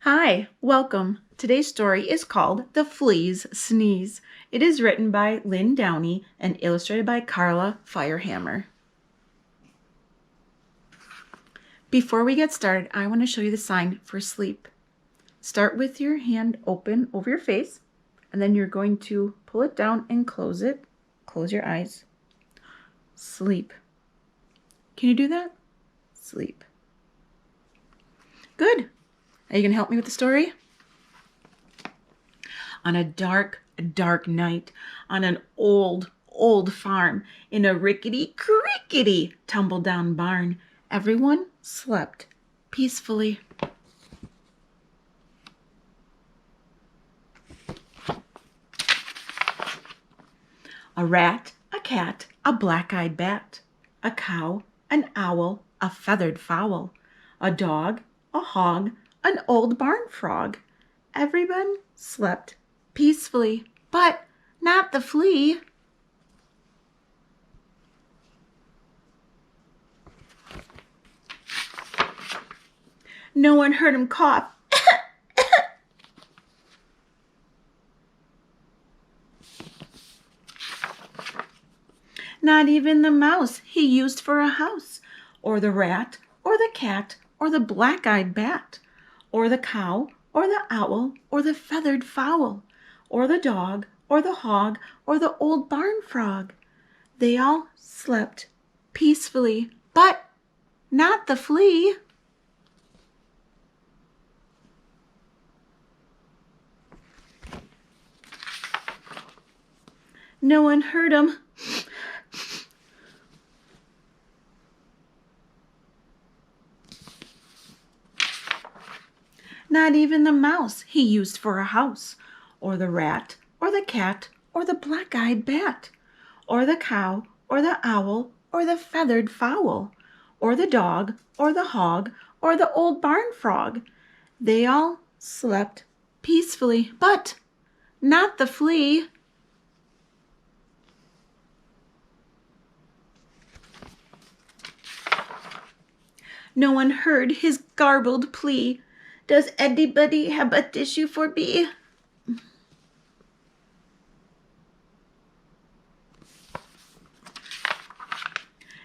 Hi, welcome. Today's story is called The Flea's Sneeze. It is written by Lynn Downey and illustrated by Karla Firehammer. Before we get started, I want to show you the sign for sleep. Start with your hand open over your face, and then you're going to pull it down and close it. Close your eyes. Sleep. Can you do that? Sleep. Good. Are you going to help me with the story? On a dark, dark night, on an old, old farm, in a rickety-crickety tumble-down barn, everyone slept peacefully. A rat, a cat, a black-eyed bat, a cow, an owl, a feathered fowl, a dog, a hog, an old barn frog. Everyone slept peacefully, but not the flea. No one heard him cough. Not even the mouse he used for a house, or the rat, or the cat, or the black-eyed bat, or the cow, or the owl, or the feathered fowl, or the dog, or the hog, or the old barn frog. They all slept peacefully, but not the flea. No one heard him. Not even the mouse he used for a house, or the rat, or the cat, or the black-eyed bat, or the cow, or the owl, or the feathered fowl, or the dog, or the hog, or the old barn frog. They all slept peacefully, but not the flea. No one heard his garbled plea. Does anybody have a tissue for me?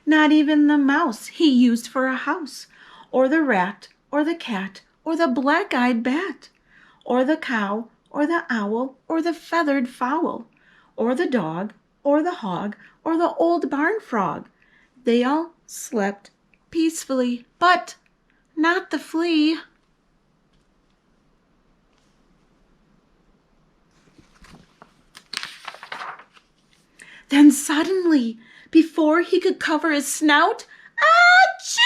Not even the mouse he used for a house, or the rat, or the cat, or the black-eyed bat, or the cow, or the owl, or the feathered fowl, or the dog, or the hog, or the old barn frog. They all slept peacefully, but not the flea. Then suddenly, before he could cover his snout, achoo!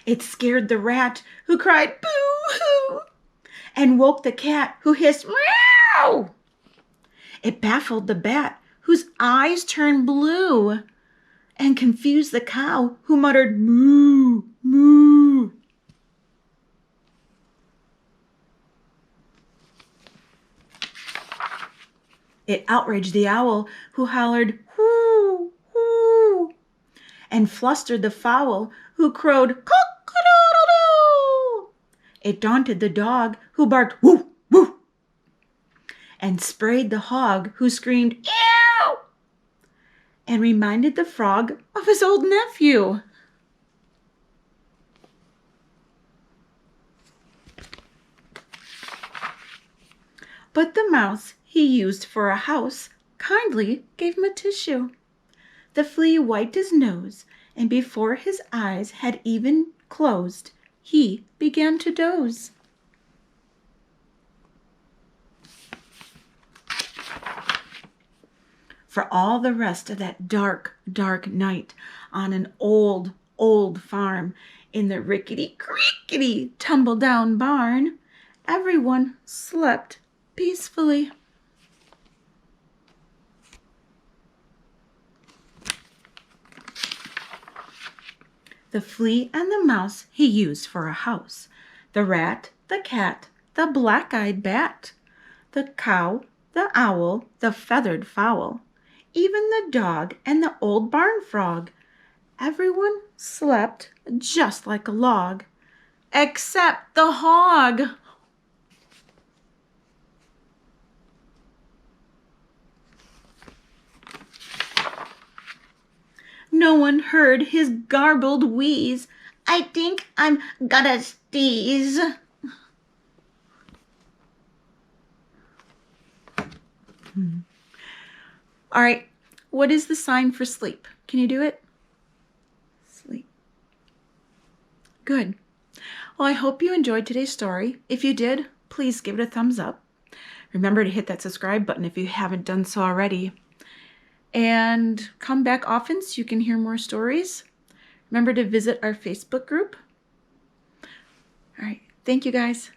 It scared the rat, who cried boo-hoo, and woke the cat, who hissed meow. It baffled the bat, whose eyes turned blue, and confused the cow, who muttered moo, moo. It outraged the owl, who hollered hoo, hoo, and flustered the fowl, who crowed cock-a-doodle-doo. It daunted the dog, who barked woo, woo, and sprayed the hog, who screamed ew, and reminded the frog of his old nephew. But the mouse he used for a house kindly gave him a tissue. The flea wiped his nose, and before his eyes had even closed, he began to doze. For all the rest of that dark, dark night on an old, old farm in the rickety-crickety tumble-down barn, everyone slept peacefully. The flea and the mouse he used for a house, the rat, the cat, the black-eyed bat, the cow, the owl, the feathered fowl, even the dog and the old barn frog. Everyone slept just like a log, except the hog. No one heard his garbled wheeze. I think I'm gonna sneeze. All right, what is the sign for sleep? Can you do it? Sleep. Good. Well, I hope you enjoyed today's story. If you did, please give it a thumbs up. Remember to hit that subscribe button if you haven't done so already. And come back often so you can hear more stories. Remember to visit our Facebook group. All right, thank you guys.